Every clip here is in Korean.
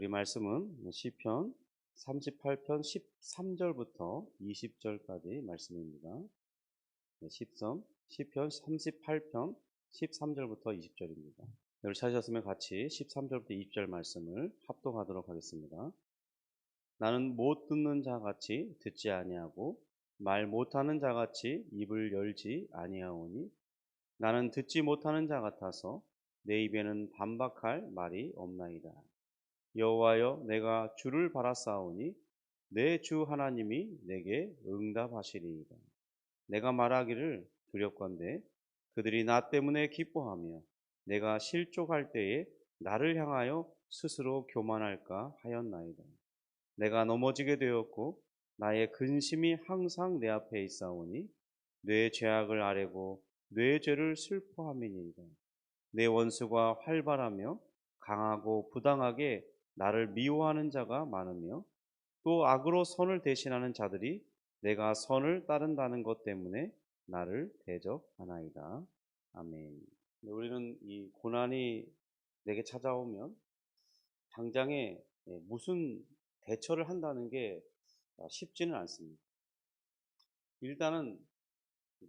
우리 말씀은 시편 38편 13절부터 20절까지 말씀입니다. 시편 38편 13절부터 20절입니다. 여러분 찾으셨으면 같이 13절부터 20절 말씀을 합독하도록 하겠습니다. 나는 못 듣는 자같이 듣지 아니하고 말 못하는 자같이 입을 열지 아니하오니 나는 듣지 못하는 자 같아서 내 입에는 반박할 말이 없나이다. 여호와여, 내가 주를 바라사오니 내 주 하나님이 내게 응답하시리이다. 내가 말하기를 두렵건대 그들이 나 때문에 기뻐하며 내가 실족할 때에 나를 향하여 스스로 교만할까 하였나이다. 내가 넘어지게 되었고 나의 근심이 항상 내 앞에 있사오니 내 죄악을 아뢰고 내 죄를 슬퍼함이니이다. 내 원수가 활발하며 강하고 부당하게 나를 미워하는 자가 많으며 또 악으로 선을 대신하는 자들이 내가 선을 따른다는 것 때문에 나를 대적하나이다. 아멘. 우리는 이 고난이 내게 찾아오면 당장에 무슨 대처를 한다는 게 쉽지는 않습니다. 일단은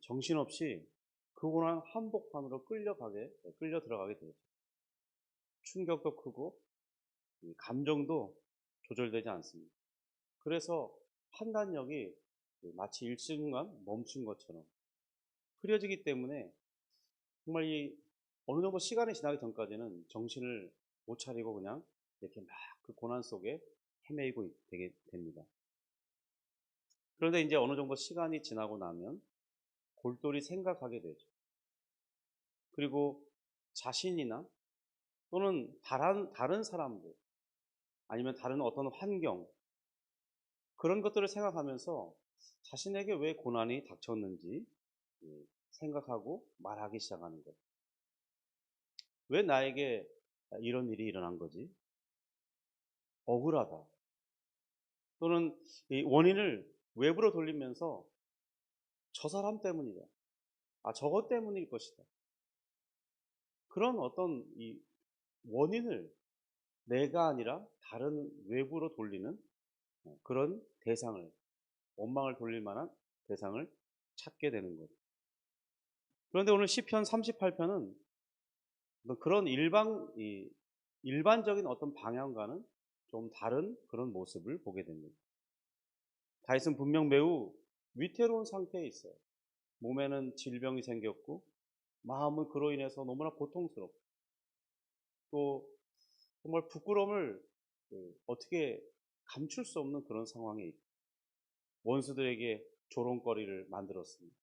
정신없이 그 고난 한복판으로 끌려 들어가게 되죠. 충격도 크고 감정도 조절되지 않습니다. 그래서 판단력이 마치 일순간 멈춘 것처럼 흐려지기 때문에 정말 이 어느 정도 시간이 지나기 전까지는 정신을 못 차리고 그냥 이렇게 막 그 고난 속에 헤매이고 되게 됩니다. 그런데 이제 어느 정도 시간이 지나고 나면 골똘히 생각하게 되죠. 그리고 자신이나 또는 다른 사람들 아니면 다른 어떤 환경 그런 것들을 생각하면서 자신에게 왜 고난이 닥쳤는지 생각하고 말하기 시작하는 거예요. 왜 나에게 이런 일이 일어난 거지? 억울하다. 또는 이 원인을 외부로 돌리면서 저 사람 때문이다. 저것 때문일 것이다. 그런 어떤 이 원인을 내가 아니라 다른 외부로 돌리는 그런 대상을, 원망을 돌릴 만한 대상을 찾게 되는 거죠. 그런데 오늘 시편 38편은 그런 일반적인 어떤 방향과는 좀 다른 그런 모습을 보게 됩니다. 다윗은 분명 매우 위태로운 상태에 있어요. 몸에는 질병이 생겼고 마음은 그로 인해서 너무나 고통스럽고 또 정말 부끄러움을 어떻게 감출 수 없는 그런 상황에 있고 원수들에게 조롱거리를 만들었습니다.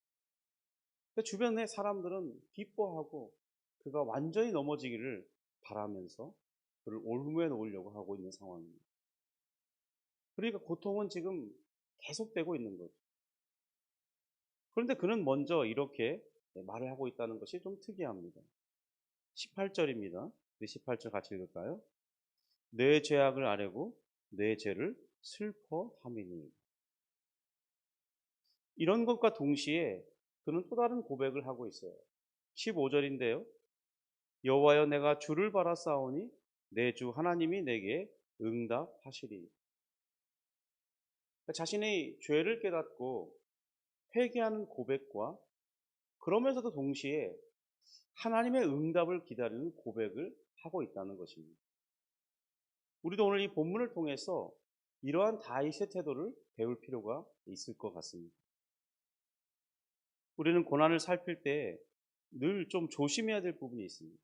주변의 사람들은 기뻐하고 그가 완전히 넘어지기를 바라면서 그를 올무에 놓으려고 하고 있는 상황입니다. 그러니까 고통은 지금 계속되고 있는 거죠. 그런데 그는 먼저 이렇게 말을 하고 있다는 것이 좀 특이합니다. 18절입니다. 우리 18절 같이 읽을까요? 내 죄악을 아뢰고 내 죄를 슬퍼함이니. 이런 것과 동시에 그는 또 다른 고백을 하고 있어요. 15절인데요. 여호와여, 내가 주를 바라사오니 내 주 하나님이 내게 응답하시리. 자신의 죄를 깨닫고 회개하는 고백과 그러면서도 동시에 하나님의 응답을 기다리는 고백을 하고 있다는 것입니다. 우리도 오늘 이 본문을 통해서 이러한 다윗의 태도를 배울 필요가 있을 것 같습니다. 우리는 고난을 살필 때 늘 좀 조심해야 될 부분이 있습니다.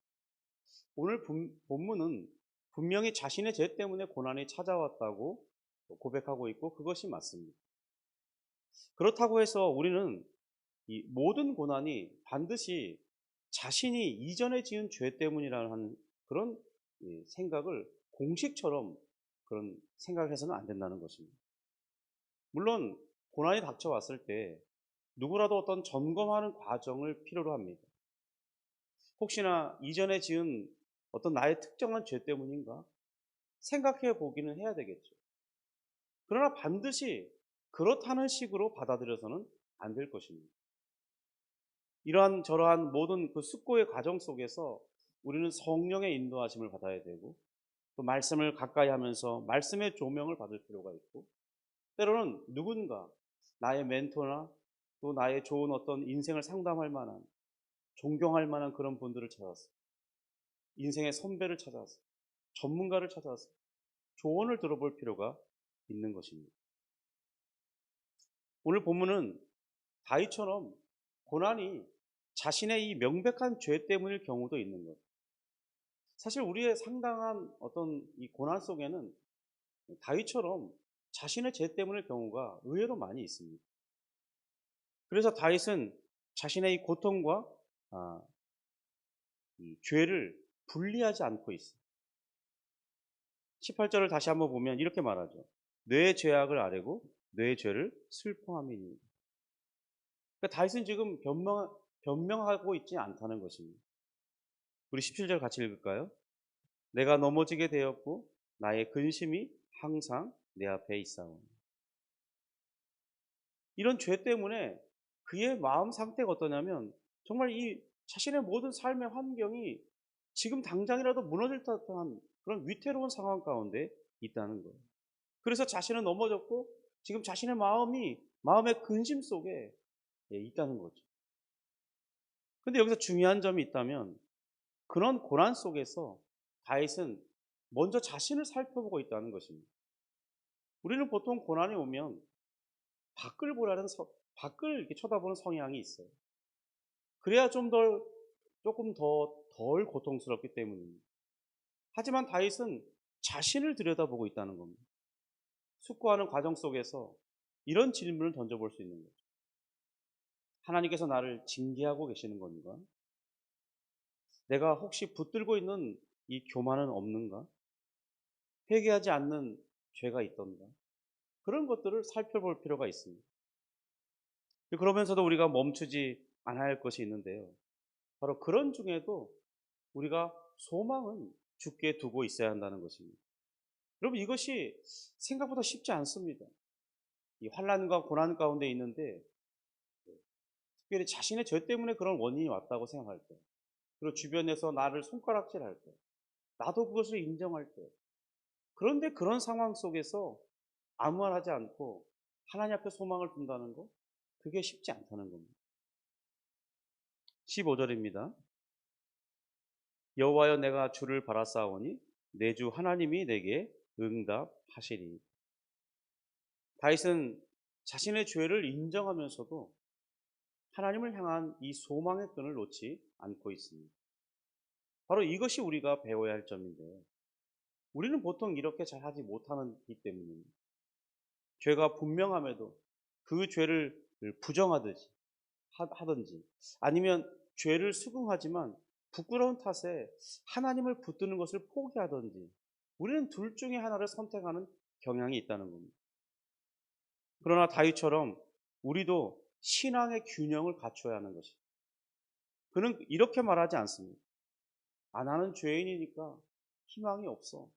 오늘 본문은 분명히 자신의 죄 때문에 고난이 찾아왔다고 고백하고 있고 그것이 맞습니다. 그렇다고 해서 우리는 이 모든 고난이 반드시 자신이 이전에 지은 죄 때문이라는 그런 생각을 공식처럼 그런 생각해서는 안 된다는 것입니다. 물론 고난이 닥쳐왔을 때 누구라도 어떤 점검하는 과정을 필요로 합니다. 혹시나 이전에 지은 어떤 나의 특정한 죄 때문인가 생각해 보기는 해야 되겠죠. 그러나 반드시 그렇다는 식으로 받아들여서는 안 될 것입니다. 이러한 저러한 모든 그 숙고의 과정 속에서 우리는 성령의 인도하심을 받아야 되고 또 말씀을 가까이 하면서 말씀의 조명을 받을 필요가 있고, 때로는 누군가 나의 멘토나 또 나의 좋은 어떤 인생을 상담할 만한, 존경할 만한 그런 분들을 찾아서, 인생의 선배를 찾아서, 전문가를 찾아서 조언을 들어볼 필요가 있는 것입니다. 오늘 본문은 다윗처럼 고난이 자신의 이 명백한 죄 때문일 경우도 있는 것. 사실 우리의 상당한 어떤 이 고난 속에는 다윗처럼 자신의 죄 때문일 경우가 의외로 많이 있습니다. 그래서 다윗은 자신의 이 고통과 아, 이 죄를 분리하지 않고 있어요. 18절을 다시 한번 보면 이렇게 말하죠. 내 죄악을 아뢰고 내 죄를 슬퍼함이니. 그러니까 다윗은 지금 변명하고 있지 않다는 것입니다. 우리 17절 같이 읽을까요? 내가 넘어지게 되었고 나의 근심이 항상 내 앞에 있사오니. 이런 죄 때문에 그의 마음 상태가 어떠냐면 정말 이 자신의 모든 삶의 환경이 지금 당장이라도 무너질 듯한 그런 위태로운 상황 가운데 있다는 거예요. 그래서 자신은 넘어졌고 지금 자신의 마음의 근심 속에 있다는 거죠. 근데 여기서 중요한 점이 있다면 그런 고난 속에서 다윗은 먼저 자신을 살펴보고 있다는 것입니다. 우리는 보통 고난이 오면 밖을 이렇게 쳐다보는 성향이 있어요. 그래야 조금 더 덜 고통스럽기 때문입니다. 하지만 다윗은 자신을 들여다보고 있다는 겁니다. 숙고하는 과정 속에서 이런 질문을 던져볼 수 있는 거죠. 하나님께서 나를 징계하고 계시는 건가? 내가 혹시 붙들고 있는 이 교만은 없는가? 회개하지 않는 죄가 있던가? 그런 것들을 살펴볼 필요가 있습니다. 그러면서도 우리가 멈추지 않아야 할 것이 있는데요. 바로 그런 중에도 우리가 소망은 주께 두고 있어야 한다는 것입니다. 여러분 이것이 생각보다 쉽지 않습니다. 이 환난과 고난 가운데 있는데 특별히 자신의 죄 때문에 그런 원인이 왔다고 생각할 때, 그리고 주변에서 나를 손가락질할 때, 나도 그것을 인정할 때, 그런데 그런 상황 속에서 아무 말 하지 않고 하나님 앞에 소망을 둔다는 거, 그게 쉽지 않다는 겁니다. 15절입니다. 여호와여 내가 주를 바라사오니 내 주 하나님이 내게 응답하시리. 다윗은 자신의 죄를 인정하면서도 하나님을 향한 이 소망의 끈을 놓지 않고 있습니다. 바로 이것이 우리가 배워야 할 점인데요. 우리는 보통 이렇게 잘 하지 못하기 때문입니다. 죄가 분명함에도 그 죄를 부정하든지 하든지 아니면 죄를 수긍하지만 부끄러운 탓에 하나님을 붙드는 것을 포기하든지 우리는 둘 중에 하나를 선택하는 경향이 있다는 겁니다. 그러나 다윗처럼 우리도 신앙의 균형을 갖춰야 하는 것입니다. 그는 이렇게 말하지 않습니다. 나는 죄인이니까 희망이 없어.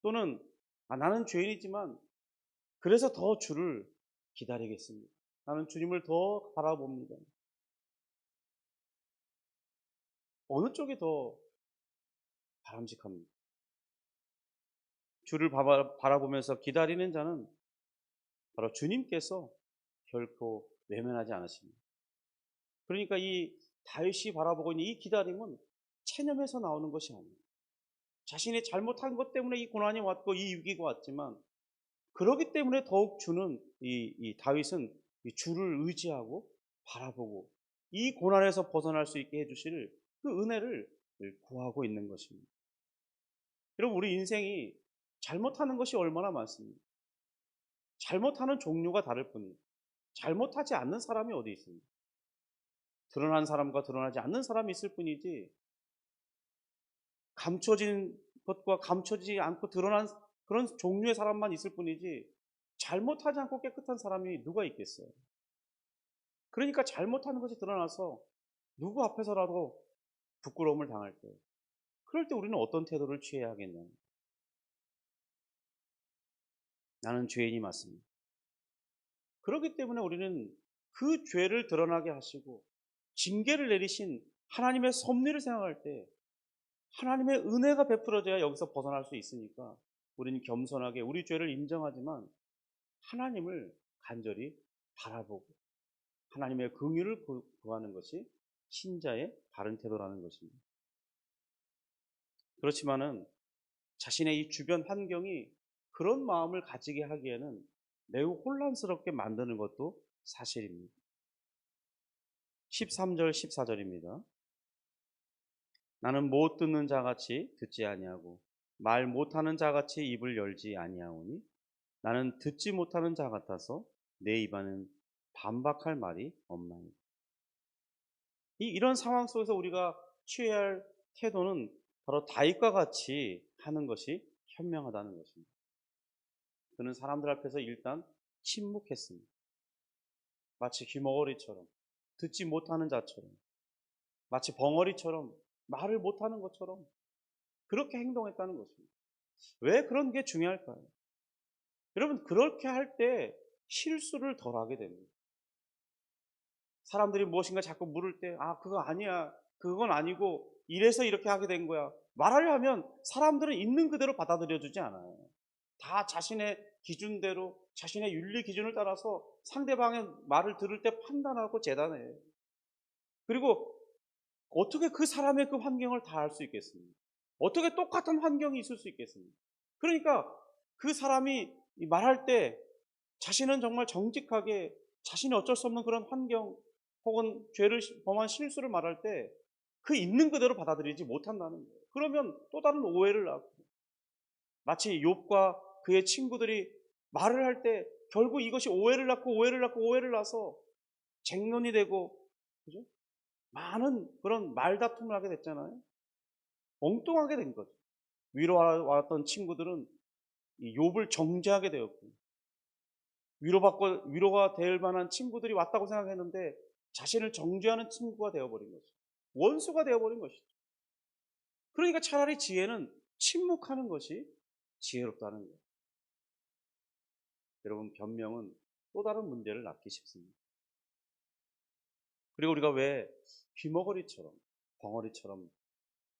또는 나는 죄인이지만 그래서 더 주를 기다리겠습니다. 나는 주님을 더 바라봅니다. 어느 쪽이 더 바람직합니까? 주를 바라보면서 기다리는 자는 바로 주님께서 결코 외면하지 않으십니다. 그러니까 이 다윗이 바라보고 있는 이 기다림은 체념에서 나오는 것이 아니에요. 자신이 잘못한 것 때문에 이 고난이 왔고 이 위기가 왔지만 그렇기 때문에 더욱 이 다윗은 이 주를 의지하고 바라보고 이 고난에서 벗어날 수 있게 해주실 그 은혜를 구하고 있는 것입니다. 여러분 우리 인생이 잘못하는 것이 얼마나 많습니까? 잘못하는 종류가 다를 뿐이에요. 잘못하지 않는 사람이 어디 있습니까? 드러난 사람과 드러나지 않는 사람이 있을 뿐이지 감춰진 것과 감춰지지 않고 드러난 그런 종류의 사람만 있을 뿐이지 잘못하지 않고 깨끗한 사람이 누가 있겠어요? 그러니까 잘못하는 것이 드러나서 누구 앞에서라도 부끄러움을 당할 때 그럴 때 우리는 어떤 태도를 취해야 하겠냐? 나는 죄인이 맞습니다. 그렇기 때문에 우리는 그 죄를 드러나게 하시고 징계를 내리신 하나님의 섭리를 생각할 때 하나님의 은혜가 베풀어져야 여기서 벗어날 수 있으니까 우리는 겸손하게 우리 죄를 인정하지만 하나님을 간절히 바라보고 하나님의 긍휼을 구하는 것이 신자의 바른 태도라는 것입니다. 그렇지만은 자신의 이 주변 환경이 그런 마음을 가지게 하기에는 매우 혼란스럽게 만드는 것도 사실입니다. 13절 14절입니다. 나는 못 듣는 자같이 듣지 아니하고 말 못하는 자같이 입을 열지 아니하오니 나는 듣지 못하는 자 같아서 내 입안은 반박할 말이 없나니. 이런 상황 속에서 우리가 취해야 할 태도는 바로 다윗과 같이 하는 것이 현명하다는 것입니다. 그는 사람들 앞에서 일단 침묵했습니다. 마치 귀머거리처럼, 듣지 못하는 자처럼, 마치 벙어리처럼, 말을 못하는 것처럼 그렇게 행동했다는 것입니다. 왜 그런 게 중요할까요? 여러분, 그렇게 할 때 실수를 덜 하게 됩니다. 사람들이 무엇인가 자꾸 물을 때, 그거 아니야, 그건 아니고 이래서 이렇게 하게 된 거야, 말하려 하면 사람들은 있는 그대로 받아들여 주지 않아요. 다 자신의 기준대로, 자신의 윤리 기준을 따라서 상대방의 말을 들을 때 판단하고 재단해요. 그리고 어떻게 그 사람의 그 환경을 다 알 수 있겠습니까? 어떻게 똑같은 환경이 있을 수 있겠습니까? 그러니까 그 사람이 말할 때 자신은 정말 정직하게 자신이 어쩔 수 없는 그런 환경 혹은 죄를 범한 실수를 말할 때 그 있는 그대로 받아들이지 못한다는 거예요. 그러면 또 다른 오해를 낳고, 마치 욥과 그의 친구들이 말을 할 때 결국 이것이 오해를 낳고 오해를 낳아서 쟁론이 되고, 그죠? 많은 그런 말다툼을 하게 됐잖아요. 엉뚱하게 된 거죠. 위로왔던 친구들은 이 욥을 정죄하게 되었고, 위로가 될 만한 친구들이 왔다고 생각했는데 자신을 정죄하는 친구가 되어버린 거죠. 원수가 되어버린 것이죠. 그러니까 차라리 지혜는 침묵하는 것이 지혜롭다는 거예요. 여러분, 변명은 또 다른 문제를 낳기 쉽습니다. 그리고 우리가 왜 귀머거리처럼, 벙어리처럼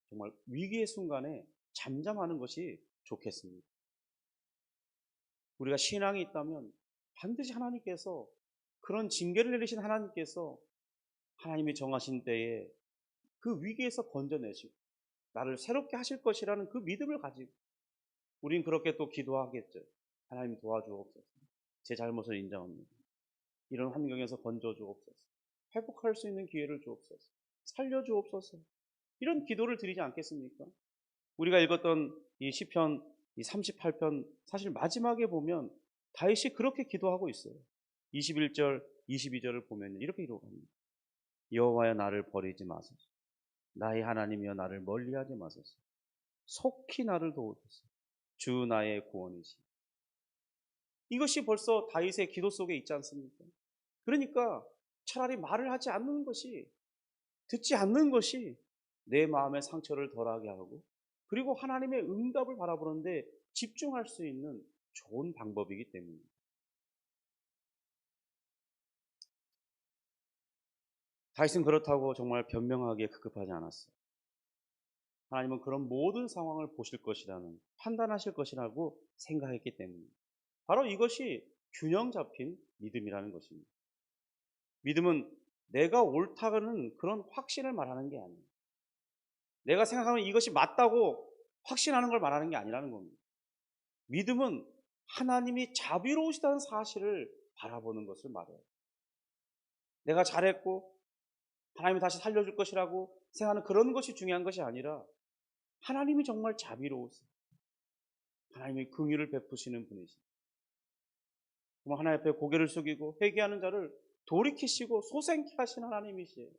정말 위기의 순간에 잠잠하는 것이 좋겠습니다. 우리가 신앙이 있다면 반드시 하나님께서, 그런 징계를 내리신 하나님께서 하나님이 정하신 때에 그 위기에서 건져내시고 나를 새롭게 하실 것이라는 그 믿음을 가지고 우린 그렇게 또 기도하겠죠. 하나님 도와주옵소서. 제 잘못을 인정합니다. 이런 환경에서 건져주옵소서. 회복할 수 있는 기회를 주옵소서. 살려주옵소서. 이런 기도를 드리지 않겠습니까? 우리가 읽었던 이 시편 38편 사실 마지막에 보면 다윗이 그렇게 기도하고 있어요. 21절, 22절을 보면 이렇게 기도합니다. 여호와여, 나를 버리지 마소서. 나의 하나님이여, 나를 멀리하지 마소서. 속히 나를 도우소서. 주 나의 구원이시. 이것이 벌써 다윗의 기도 속에 있지 않습니까? 그러니까 차라리 말을 하지 않는 것이, 듣지 않는 것이 내 마음의 상처를 덜하게 하고, 그리고 하나님의 응답을 바라보는데 집중할 수 있는 좋은 방법이기 때문입니다. 다윗은 그렇다고 정말 변명하기에 급급하지 않았어요. 하나님은 그런 모든 상황을 보실 것이라는, 판단하실 것이라고 생각했기 때문입니다. 바로 이것이 균형 잡힌 믿음이라는 것입니다. 믿음은 내가 옳다는 그런 확신을 말하는 게 아니에요. 내가 생각하면 이것이 맞다고 확신하는 걸 말하는 게 아니라는 겁니다. 믿음은 하나님이 자비로우시다는 사실을 바라보는 것을 말해요. 내가 잘했고 하나님이 다시 살려줄 것이라고 생각하는 그런 것이 중요한 것이 아니라 하나님이 정말 자비로우세요. 하나님이 긍휼을 베푸시는 분이시죠. 정말 하나님 앞에 고개를 숙이고 회개하는 자를 돌이키시고 소생케 하시는 하나님이시에요.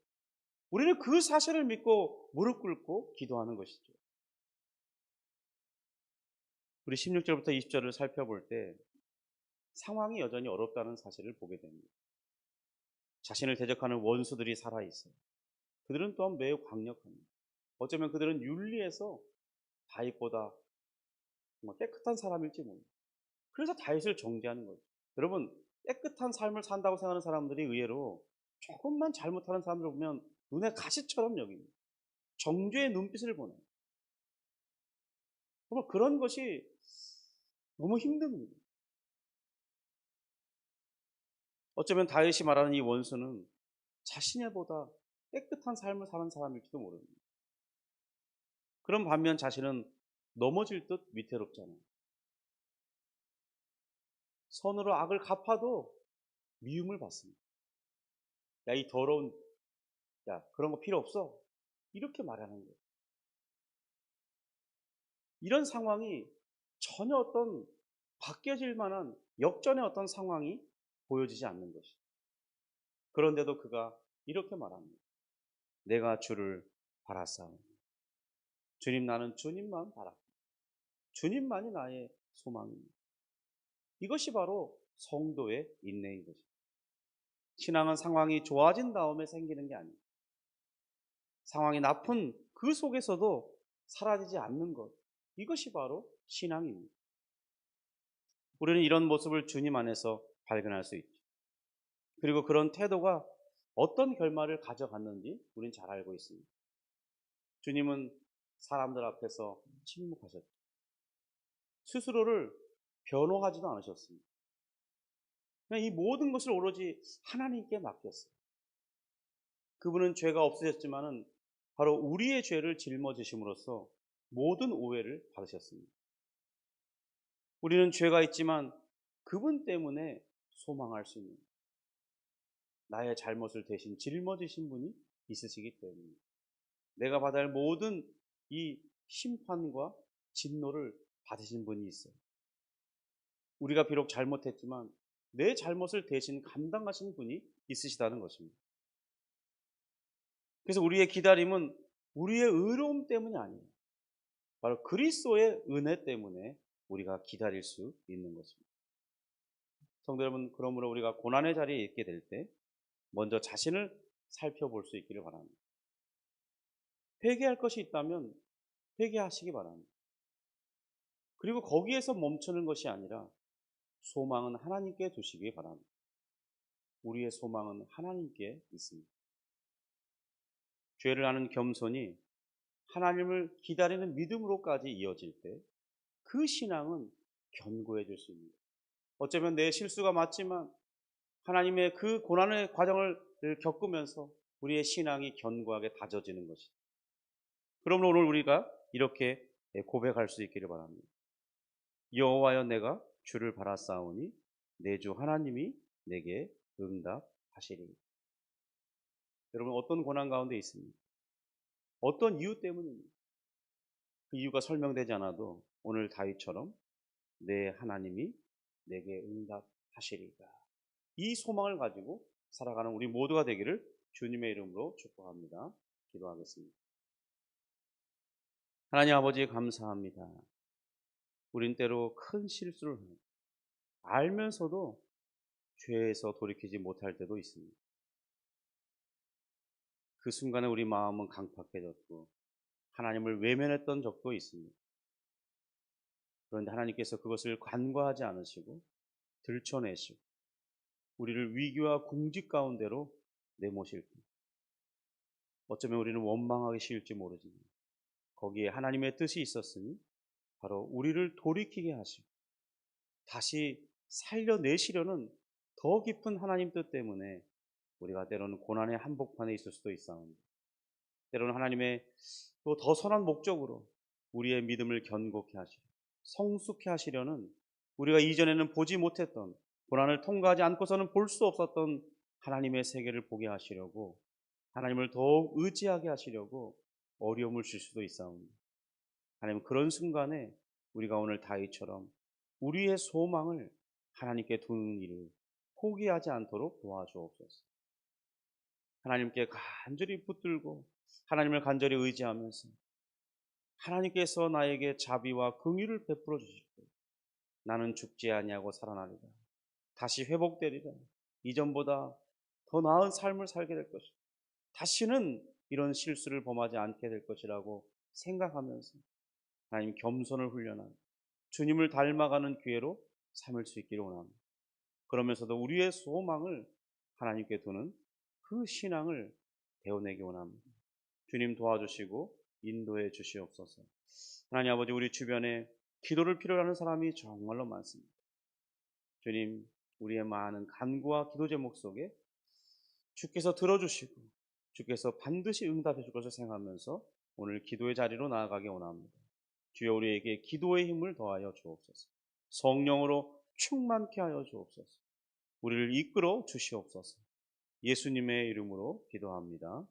우리는 그 사실을 믿고 무릎 꿇고 기도하는 것이죠. 우리 16절부터 20절을 살펴볼 때 상황이 여전히 어렵다는 사실을 보게 됩니다. 자신을 대적하는 원수들이 살아있어요. 그들은 또한 매우 강력합니다. 어쩌면 그들은 윤리에서 다윗보다 정말 깨끗한 사람일지 모릅니다. 그래서 다윗을 정죄하는 거죠. 여러분, 깨끗한 삶을 산다고 생각하는 사람들이 의외로 조금만 잘못하는 사람들을 보면 눈에 가시처럼 여깁니다. 정죄의 눈빛을 보내요. 정말 그런 것이 너무 힘듭니다. 어쩌면 다윗이 말하는 이 원수는 자신보다 깨끗한 삶을 사는 사람일지도 모릅니다. 그런 반면 자신은 넘어질 듯 위태롭잖아요. 선으로 악을 갚아도 미움을 받습니다. 야, 이 더러운, 야, 그런 거 필요 없어. 이렇게 말하는 거예요. 이런 상황이 전혀 어떤 바뀌어질 만한 역전의 어떤 상황이 보여지지 않는 것이죠. 그런데도 그가 이렇게 말합니다. 내가 주를 바라사오니. 주님, 나는 주님만 바라. 주님만이 나의 소망입니다. 이것이 바로 성도의 인내인 것입니다. 신앙은 상황이 좋아진 다음에 생기는 게 아닙니다. 상황이 나쁜 그 속에서도 사라지지 않는 것. 이것이 바로 신앙입니다. 우리는 이런 모습을 주님 안에서 발견할 수 있죠. 그리고 그런 태도가 어떤 결말을 가져갔는지 우리는 잘 알고 있습니다. 주님은 사람들 앞에서 침묵하셨죠. 스스로를 변호하지도 않으셨습니다. 그냥 이 모든 것을 오로지 하나님께 맡겼어요. 그분은 죄가 없으셨지만은 바로 우리의 죄를 짊어지심으로써 모든 오해를 받으셨습니다. 우리는 죄가 있지만 그분 때문에 소망할 수 있는, 나의 잘못을 대신 짊어지신 분이 있으시기 때문에 내가 받아야 할 모든 이 심판과 진노를 받으신 분이 있어요. 우리가 비록 잘못했지만 내 잘못을 대신 감당하신 분이 있으시다는 것입니다. 그래서 우리의 기다림은 우리의 의로움 때문이 아니에요. 바로 그리스도의 은혜 때문에 우리가 기다릴 수 있는 것입니다. 성도 여러분, 그러므로 우리가 고난의 자리에 있게 될 때 먼저 자신을 살펴볼 수 있기를 바랍니다. 회개할 것이 있다면 회개하시기 바랍니다. 그리고 거기에서 멈추는 것이 아니라 소망은 하나님께 두시기 바랍니다. 우리의 소망은 하나님께 있습니다. 죄를 아는 겸손이 하나님을 기다리는 믿음으로까지 이어질 때 그 신앙은 견고해질 수 있습니다. 어쩌면 내 실수가 맞지만 하나님의 그 고난의 과정을 겪으면서 우리의 신앙이 견고하게 다져지는 것이죠. 그러므로 오늘 우리가 이렇게 고백할 수 있기를 바랍니다. 여호와여, 내가 주를 바라사오니 내 주 하나님이 내게 응답하시리니. 여러분, 어떤 고난 가운데 있습니까? 어떤 이유 때문입니까? 그 이유가 설명되지 않아도 오늘 다윗처럼 내 하나님이 내게 응답하시리까, 이 소망을 가지고 살아가는 우리 모두가 되기를 주님의 이름으로 축복합니다. 기도하겠습니다. 하나님 아버지, 감사합니다. 우린 때로 큰 실수를 알면서도 죄에서 돌이키지 못할 때도 있습니다. 그 순간에 우리 마음은 강팍해졌고 하나님을 외면했던 적도 있습니다. 그런데 하나님께서 그것을 간과하지 않으시고 들춰내시고 우리를 위기와 궁지 가운데로 내모실 때 어쩌면 우리는 원망하기 쉬울지 모르지만 거기에 하나님의 뜻이 있었으니 바로 우리를 돌이키게 하시고 다시 살려내시려는 더 깊은 하나님 뜻 때문에 우리가 때로는 고난의 한복판에 있을 수도 있사옵니다. 때로는 하나님의 또 더 선한 목적으로 우리의 믿음을 견고케 하시고 성숙케 하시려는, 우리가 이전에는 보지 못했던, 고난을 통과하지 않고서는 볼 수 없었던 하나님의 세계를 보게 하시려고, 하나님을 더욱 의지하게 하시려고 어려움을 줄 수도 있사옵니다. 하나님, 그런 순간에 우리가 오늘 다윗처럼 우리의 소망을 하나님께 두는 일을 포기하지 않도록 도와주옵소서. 하나님께 간절히 붙들고 하나님을 간절히 의지하면서 하나님께서 나에게 자비와 긍휼을 베풀어 주실 때 나는 죽지 아니하고 살아나리라. 다시 회복되리라. 이전보다 더 나은 삶을 살게 될 것이다. 다시는 이런 실수를 범하지 않게 될 것이라고 생각하면서 하나님, 겸손을 훈련하고 주님을 닮아가는 기회로 삼을 수 있기를 원합니다. 그러면서도 우리의 소망을 하나님께 두는 그 신앙을 배워내기 원합니다. 주님, 도와주시고 인도해 주시옵소서. 하나님 아버지, 우리 주변에 기도를 필요로 하는 사람이 정말로 많습니다. 주님, 우리의 많은 간구와 기도 제목 속에 주께서 들어주시고 주께서 반드시 응답해 줄 것을 생각하면서 오늘 기도의 자리로 나아가기 원합니다. 주여, 우리에게 기도의 힘을 더하여 주옵소서. 성령으로 충만케 하여 주옵소서. 우리를 이끌어 주시옵소서. 예수님의 이름으로 기도합니다.